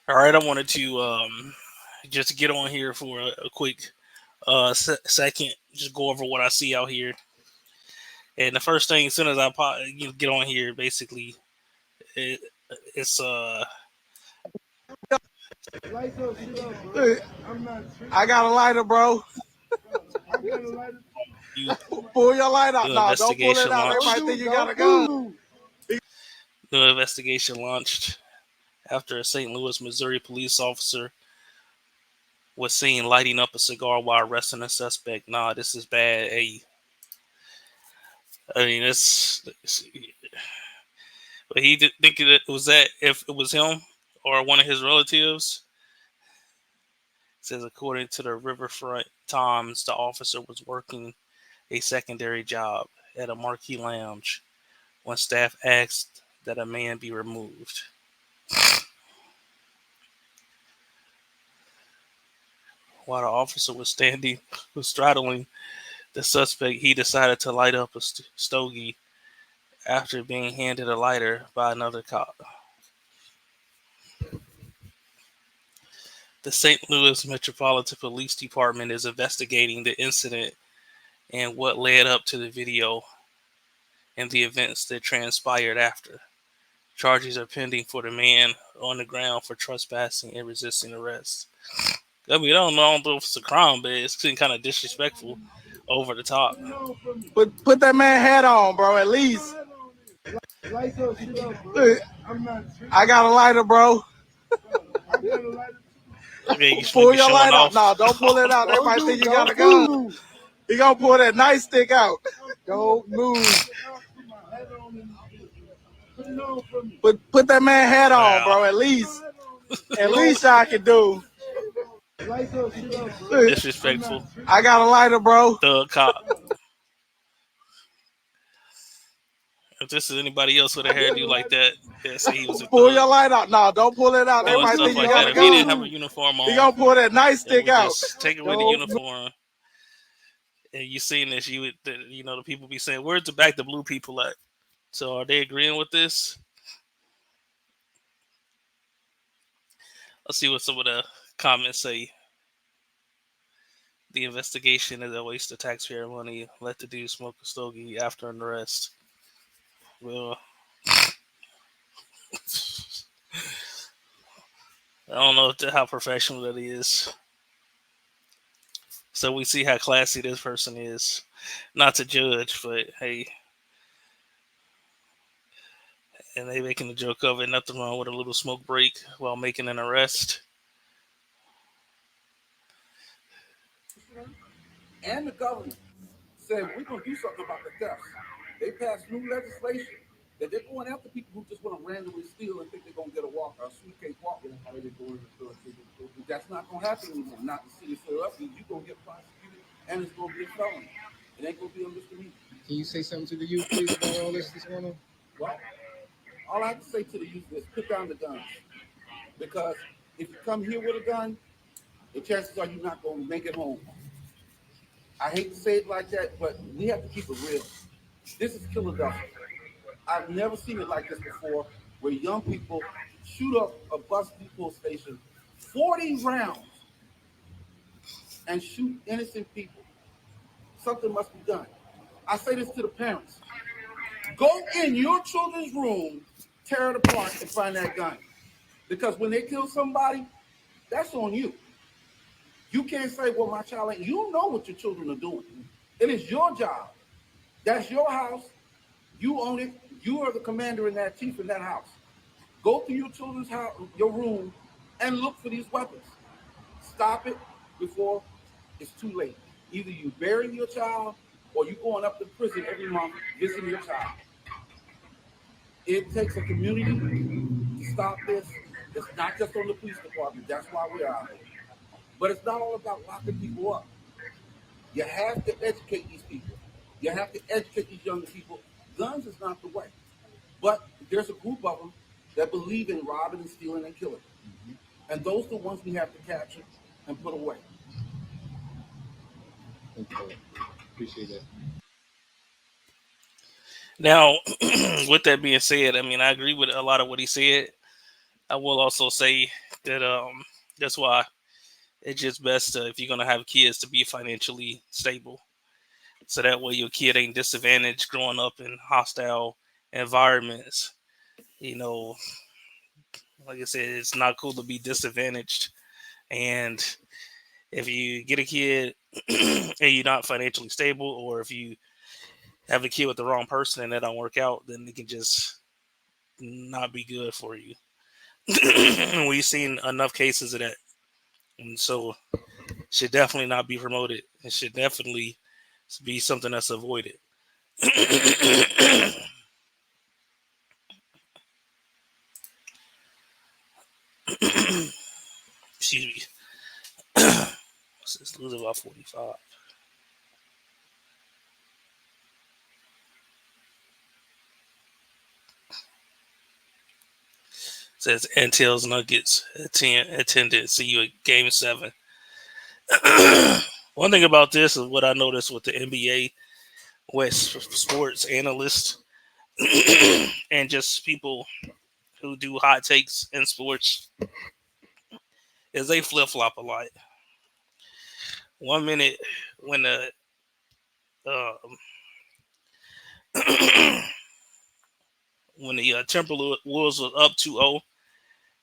All right, I wanted to just get on here for a quick second, just go over what I see out here. And the first thing, as soon as get on here, basically, it, it's Look, I got a lighter, bro. you Pull your light out. new No, don't pull it investigation out. They might launched. think you got a gun. New investigation launched after a St. Louis, Missouri police officer was seen lighting up a cigar while arresting a suspect. Nah, this is bad. Hey, I mean, but he did think it was that if it was him or one of his relatives. Says according to the Riverfront Times, the officer was working a secondary job at a marquee lounge when staff asked that a man be removed. While the officer was straddling the suspect, he decided to light up a stogie after being handed a lighter by another cop. The St. Louis Metropolitan Police Department is investigating the incident and what led up to the video and the events that transpired after. Charges are pending for the man on the ground for trespassing and resisting arrest. I mean, I don't know if it's a crime, but it's kind of disrespectful, over the top. Put that man hat on, bro. At least. Look, I got a lighter, bro. Okay, you Pull be your showing light out. off. No, don't pull it out. They might think you got a gun. He gonna pull that nightstick out. Don't move. Put that man hat on, Wow, bro. At least I can do. Look, disrespectful. I got a lighter, bro. Thug cop. If this is anybody else with a hairdo like that, they say he was a Pull thug your light out. No, don't pull it out. They doing might stuff think you like got that. a If he didn't have a gun. uniform He on, gonna pull that and nightstick would out. just take away the Don't. uniform, and you seen this, you would, the people be saying, "Where's the back the blue people at?" So are they agreeing with this? Let's see what some of the comments say. The investigation is a waste of taxpayer money. Let the dude smoke a stogie after an arrest. Well, I don't know how professional that is. So we see how classy this person is. Not to judge, but hey, and they making a joke of it. Nothing wrong with a little smoke break while making an arrest. And the governor said we're going to do something about the theft. They passed new legislation that they're going after people who just want to randomly steal and think they're going to get a suitcase walk. How they go in the store. That's not going to happen anymore. Not the city of Philadelphia. You're going to get prosecuted, and it's going to be a felony. It ain't going to be a misdemeanor. Can you say something to the youth, please, about all this morning? Well, all I have to say to the youth is put down the guns. Because if you come here with a gun, the chances are you're not going to make it home. I hate to say it like that, but we have to keep it real. This is Philadelphia. I've never seen it like this before, where young people shoot up a bus depot station 40 rounds and shoot innocent people. Something must be done. I say this to the parents. Go in your children's room, tear it apart, and find that gun. Because when they kill somebody, that's on you. You can't say, well, my child ain't. You know what your children are doing. It is your job. That's your house. You own it. You are the commander in that chief in that house. Go to your children's house, your room, and look for these weapons. Stop it before it's too late. Either you bury your child or you going up to prison every month visiting your child. It takes a community to stop this. It's not just on the police department. That's why we're out here. But it's not all about locking people up. You have to educate these people. You have to educate these younger people. Guns is not the way. But there's a group of them that believe in robbing and stealing and killing. Mm-hmm. And those are the ones we have to capture and put away. Okay. Appreciate that. Now, with that being said, I mean, I agree with a lot of what he said. I will also say that that's why it's just best to, if you're gonna have kids, to be financially stable, so that way your kid ain't disadvantaged growing up in hostile environments. You know, like I said, it's not cool to be disadvantaged. And if you get a kid and you're not financially stable, or if you have a kid with the wrong person and that don't work out, then it can just not be good for you. We've seen enough cases of that, and so should definitely not be promoted. It should definitely be something that's avoided. Excuse me. Let's lose about 45. Says Antilles Nuggets attended CU at Game 7. One thing about this is what I noticed with the NBA West sports analysts and just people who do hot takes in sports is they flip flop a lot. 1 minute when the when the Timberwolves was up 2-0,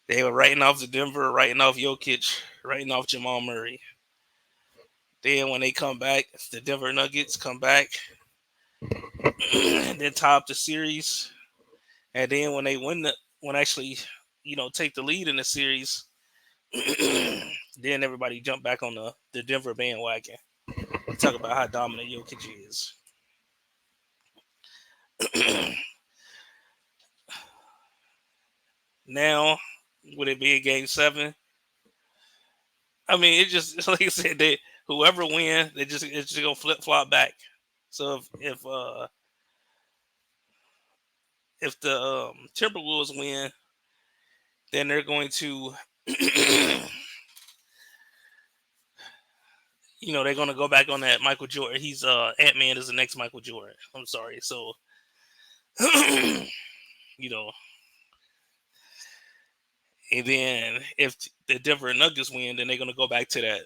they were writing off the Denver, writing off Jokic, writing off Jamal Murray. Then when they come back, the Denver Nuggets come back and then top the series. And then when they actually, take the lead in the series, then everybody jump back on the Denver bandwagon. Talk about how dominant Jokic is. Now, would it be a Game 7? I mean, it just, like I said, whoever wins, it's just gonna flip flop back. So if the Timberwolves win, then they're going to, they're going to go back on that Michael Jordan. He's Ant-Man is the next Michael Jordan. I'm sorry. So, and then if the Denver Nuggets win, then they're going to go back to that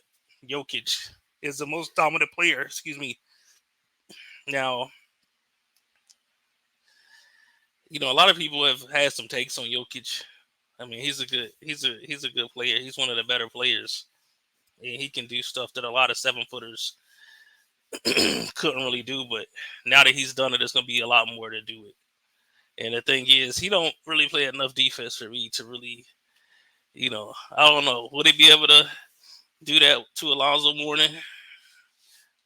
Jokic is the most dominant player. Excuse me. Now, a lot of people have had some takes on Jokic. I mean, he's a good player. He's one of the better players, and he can do stuff that a lot of 7-footers couldn't really do. But now that he's done it, there's going to be a lot more to do it. And the thing is, he don't really play enough defense for me to really, I don't know. Would he be able to do that to Alonzo Mourning?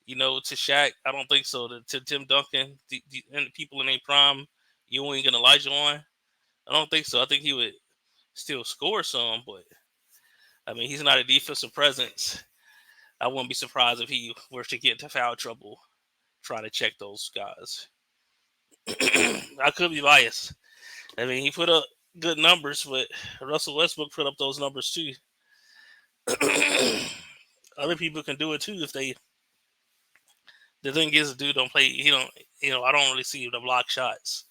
To Shaq? I don't think so. To Tim Duncan and the people in their prime, Ewing and Elijah Wan? I don't think so. I think he would still score some, but I mean, he's not a defensive presence. I wouldn't be surprised if he were to get into foul trouble trying to check those guys. I could be biased. I mean, he put up good numbers, but Russell Westbrook put up those numbers too. Other people can do it too if they. The thing is, the dude don't play. He don't. I don't really see the block shots.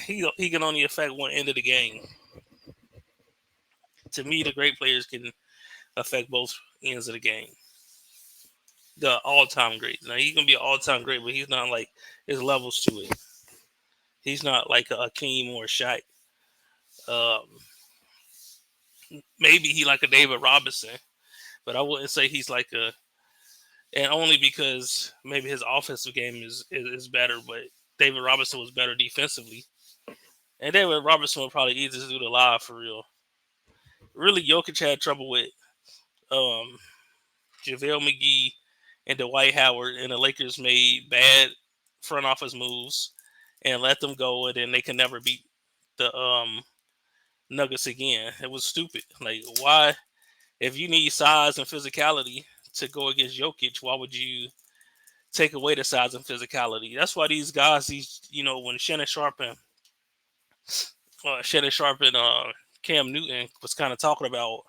He can only affect one end of the game. To me, the great players can affect both ends of the game. The all-time greats. Now he's gonna be an all-time great, but he's not like there's levels to it. He's not like a Hakeem or a Shaq. Maybe he like a David Robinson, but I wouldn't say he's like a. And only because maybe his offensive game is better, but David Robinson was better defensively. And David Robinson would probably easier to do the live for real. Really, Jokic had trouble with JaVale McGee and Dwight Howard, and the Lakers made bad front office moves and let them go, and then they can never beat the Nuggets again. It was stupid. Like, why? If you need size and physicality to go against Jokic, why would you take away the size and physicality? That's why these guys, when Shannon Sharpe and Cam Newton was kind of talking about,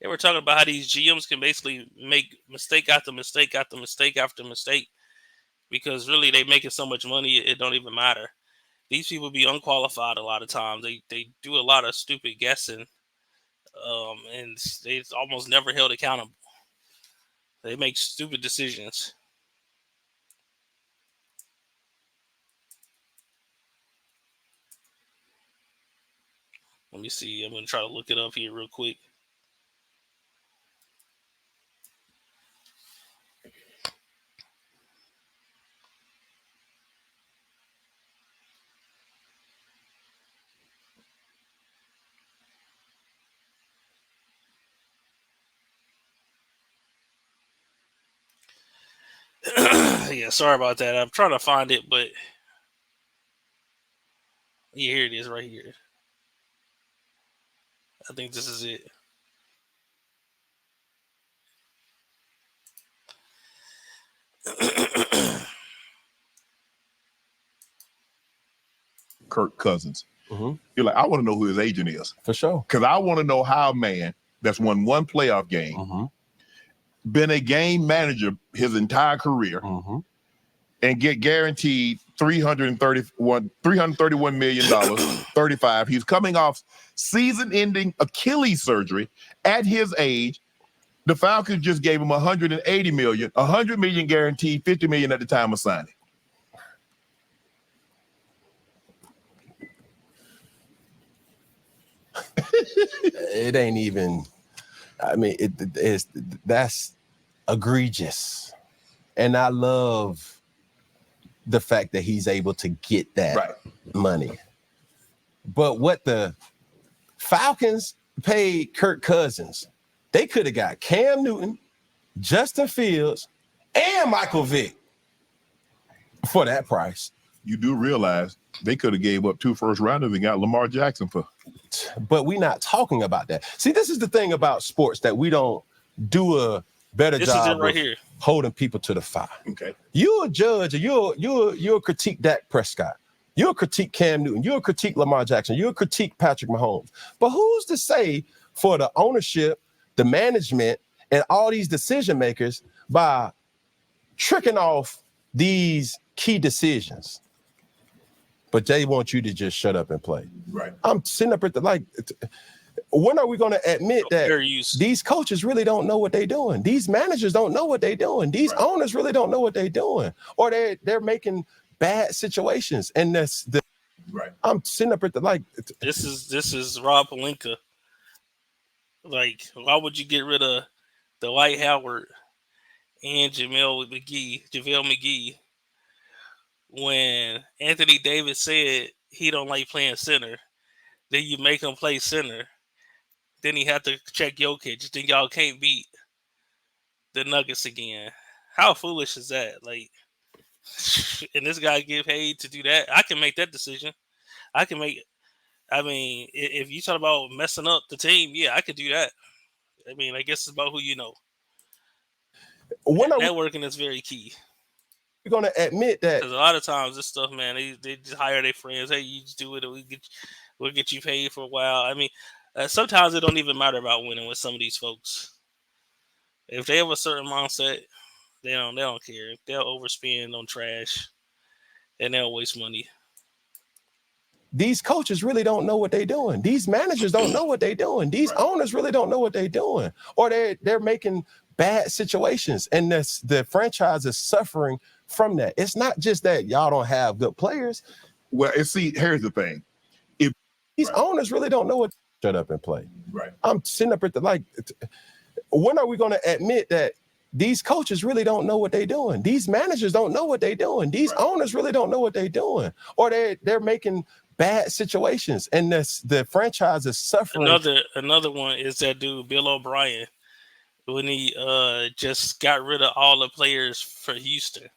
they were talking about how these GMs can basically make mistake after mistake after mistake after mistake because really they making so much money it don't even matter. These people be unqualified a lot of times. They do a lot of stupid guessing, and they almost never held accountable. They make stupid decisions. Let me see. I'm going to try to look it up here real quick. Yeah, sorry about that. I'm trying to find it, but yeah, here it is right here. I think this is it. Kirk Cousins. Mhm. You're like, I want to know who his agent is. For sure. Because I want to know how a man that's won one playoff game, Mhm. been a game manager his entire career, Mhm. and get guaranteed $331 million, 35. He's coming off season-ending Achilles surgery at his age. The Falcons just gave him $180 million, $100 million guaranteed, $50 million at the time of signing. It ain't even. I mean, that's egregious, and I love the fact that he's able to get that money. But what the Falcons paid Kirk Cousins, they could have got Cam Newton, Justin Fields, and Michael Vick for that price. You do realize they could have gave up 2 first-rounders and got Lamar Jackson for. But we're not talking about that. See, this is the thing about sports that we don't do a better This is job it right of here. holding people to the fire. Okay. You're a judge, or you'll critique Dak Prescott. You'll critique Cam Newton. You'll critique Lamar Jackson. You'll critique Patrick Mahomes. But who's to say for the ownership, the management, and all these decision makers by tricking off these key decisions? But they want you to just shut up and play. Right. I'm sitting up at when are we going to admit that Fair use. these coaches really don't know what they're doing? These managers don't know what they're doing. These owners really don't know what they're doing. Or they're making bad situations. And I'm sitting up at This is Rob Pelinka. Like, why would you get rid of Dwight Howard and JaVale McGee when Anthony Davis said he don't like playing center? Then you make him play center. Then he had to check Jokic. Then y'all can't beat the Nuggets again. How foolish is that? Like, and this guy get paid to do that? I can make that decision. I mean, if you talk about messing up the team, yeah, I could do that. I mean, I guess it's about who you know. Networking is very key. We're going to admit that. Because a lot of times this stuff, man, they just hire their friends. Hey, you just do it, and we'll get you paid for a while. I mean, sometimes it don't even matter about winning with some of these folks. If they have a certain mindset, they don't care. They'll overspend on trash, and they'll waste money. These coaches really don't know what they're doing. These managers don't know what they're doing. These owners really don't know what they're doing. Or they're making bad situations, and the franchise is suffering from that. It's not just that y'all don't have good players. Well, see, here's the thing. If these owners really don't know what, shut up and play. Right. I'm sitting up at when are we going to admit that these coaches really don't know what they're doing? These managers don't know what they're doing. These owners really don't know what they're doing. Or they're making bad situations, and the franchise is suffering. Another one is that dude Bill O'Brien, when he just got rid of all the players for Houston.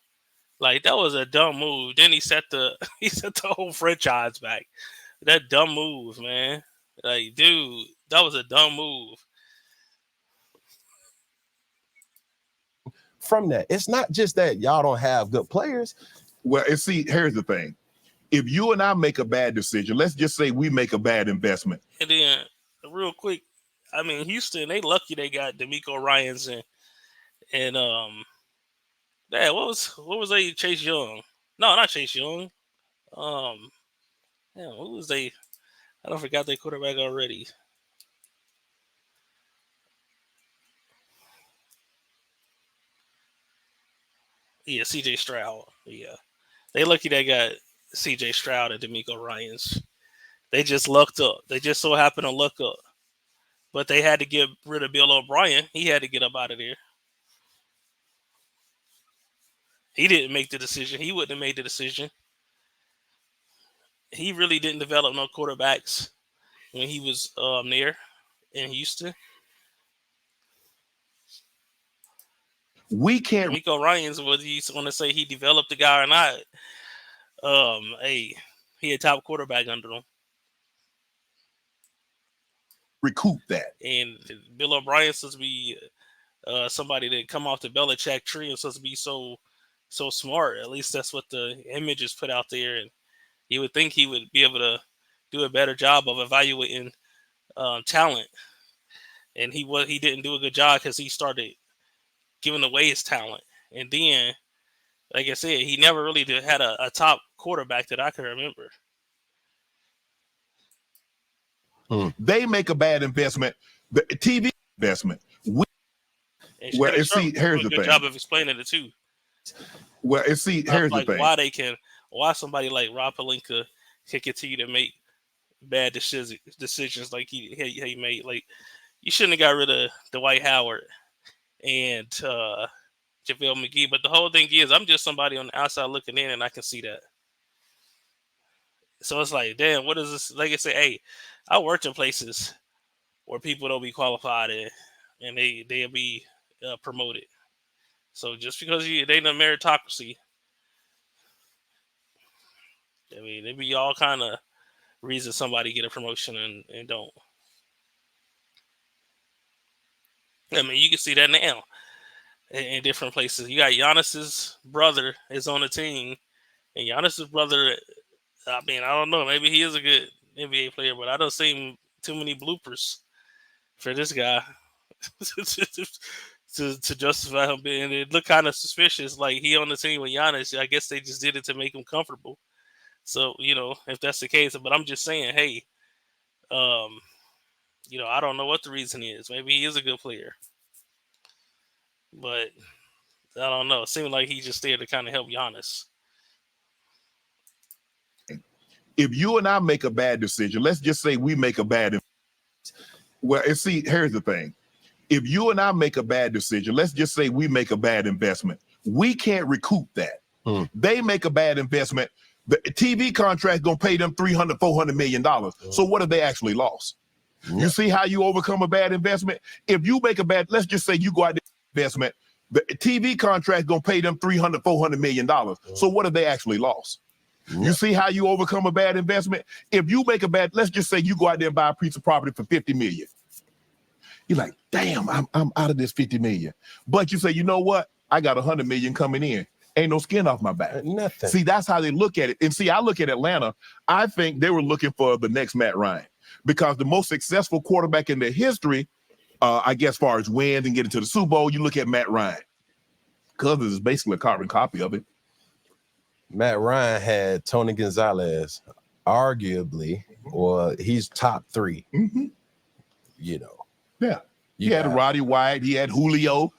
Like, that was a dumb move. Then he set the whole franchise back. That dumb move, man. Like, dude, that was a dumb move. From that, it's not just that y'all don't have good players. Well, see, here's the thing. If you and I make a bad decision, let's just say we make a bad investment. And then, real quick, I mean, Houston, they lucky they got DeMeco Ryans and what was they? Chase Young? No, not Chase Young. Damn, who was they? I don't forgot their quarterback already. Yeah, C.J. Stroud. Yeah, they lucky they got C.J. Stroud and D'Amico Ryans. They just lucked up. They just so happened to luck up. But they had to get rid of Bill O'Brien. He had to get up out of there. He didn't make the decision. He wouldn't have made the decision. He really didn't develop no quarterbacks when he was there in Houston. We can't D'Amico Ryans, whether you want to say he developed the guy or not, he had top quarterback under him. recoup that. And Bill O'Brien supposed to be somebody that come off the Belichick tree and supposed to be so smart. At least that's what the image is put out there. And you would think he would be able to do a better job of evaluating talent. And he didn't do a good job because he started giving away his talent. And then, like I said, he never really had a top quarterback that I can remember. They make a bad investment. The TV investment. Here's the good thing. job of explaining it too. Here's the thing. Why somebody like Rob Pelinka can continue to make bad decisions like he made. Like, you shouldn't have got rid of Dwight Howard and JaVale McGee. But the whole thing is, I'm just somebody on the outside looking in, and I can see that. So it's like, damn, what is this? Like I say, hey, I worked in places where people don't be qualified and they'll be promoted. So just because they in a meritocracy, I mean, there be all kind of reasons somebody get a promotion and don't. I mean, you can see that now in different places. You got Giannis's brother is on the team, and Giannis's brother, I mean, I don't know, maybe he is a good NBA player, but I don't see too many bloopers for this guy to justify him being. It looked kind of suspicious, like he on the team with Giannis. I guess they just did it to make him comfortable. So, if that's the case, but I'm just saying, hey, I don't know what the reason is. Maybe he is a good player, but I don't know. It seemed like he just there to kind of help Giannis. If you and I make a bad decision, let's just say we make a bad. Here's the thing. If you and I make a bad decision, let's just say we make a bad investment. We can't recoup that. They make a bad investment. The TV contract going to pay them $300, $400 million. So what have they actually lost? You see how you overcome a bad investment? If you make a bad, let's just say you go out there investment, the TV contract going to pay them $300, $400 million. So what have they actually lost? You see how you overcome a bad investment? If you make a bad, let's just say you go out there and buy a piece of property for $50 million. You're like, damn, I'm out of this $50 million. But you say, you know what? I got $100 million coming in. Ain't no skin off my back. Nothing. See, that's how they look at it. And see, I look at Atlanta. I think they were looking for the next Matt Ryan because the most successful quarterback in their history, I guess, as far as wins and getting to the Super Bowl, you look at Matt Ryan. Cousins is basically a carbon copy of it. Matt Ryan had Tony Gonzalez, arguably, or he's top 3. Yeah. He had Roddy White. He had Julio.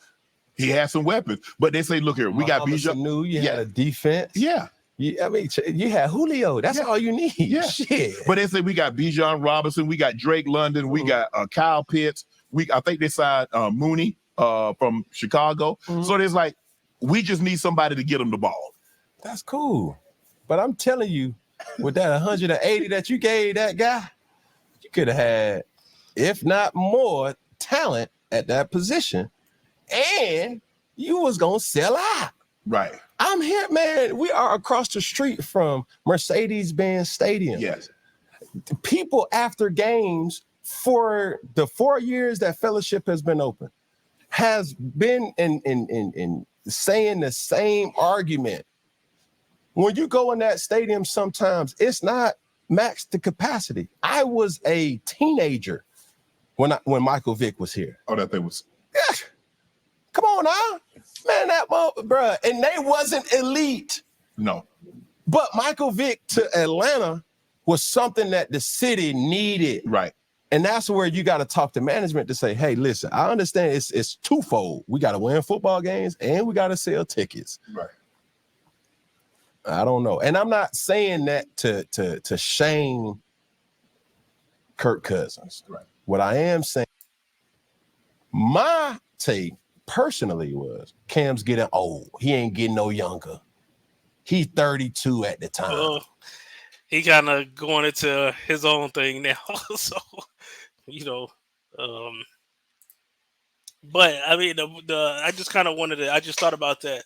He had some weapons. But they say, look here, we got Bijan. You had a defense. Yeah. You had Julio. That's all you need. Yeah. Shit. But they say we got Bijan Robinson. We got Drake London. We got Kyle Pitts. I think they signed Mooney from Chicago. So there's like, we just need somebody to get them the ball. That's cool. But I'm telling you, with that 180 that you gave that guy, you could have had, if not more, talent at that position. And you was going to sell out. Right. I'm here, man. We are across the street from Mercedes-Benz Stadium. Yes. People after games for the 4 years that Fellowship has been open has been in saying the same argument. When you go in that stadium, sometimes it's not max the capacity. I was a teenager when Michael Vick was here. Oh, that thing was. Yeah. Come on now. Man, bruh. And they wasn't elite. No. But Michael Vick to Atlanta was something that the city needed. Right. And that's where you got to talk to management to say, hey, listen, I understand it's twofold. We got to win football games and we got to sell tickets. Right. I don't know. And I'm not saying that to shame Kirk Cousins. Right. What I am saying, my take personally was Cam's getting old. He ain't getting no younger. He's 32 at the time. Well, he kind of going into his own thing now. So, you know, but I mean, I just kind of wanted to, I just thought about that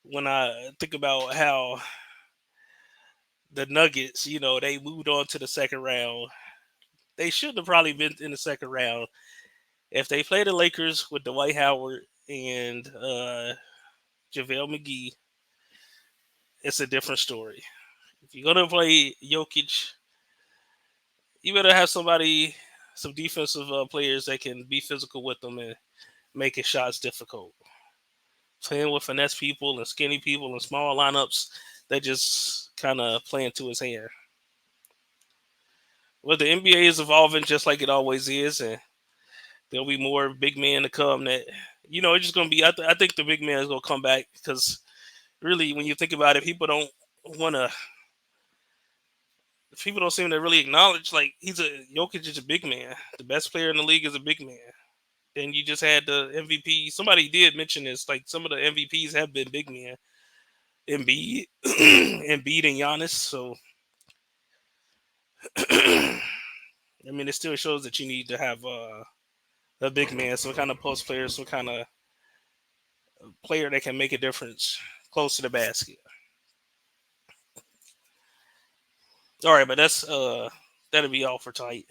when I think about how the Nuggets, you know, they moved on to the second round. They should have probably been in the second round. If they play the Lakers with Dwight Howard and JaVale McGee, it's a different story. If you're going to play Jokic, you better have some defensive players that can be physical with them and making shots difficult. Playing with finesse people and skinny people and small lineups, they just kind of play into his hand. Well, the NBA is evolving just like it always is, and there'll be more big men to come that, you know, it's just going to be, I think the big man is going to come back because really, when you think about it, people don't seem to really acknowledge, like, Jokic is a big man. The best player in the league is a big man. Then you just had the MVP. Somebody did mention this, like some of the MVPs have been big men. Embiid and Giannis. So, I mean, it still shows that you need to have a big man, some kind of post player, some kind of player that can make a difference close to the basket. All right, but that'll be all for tonight.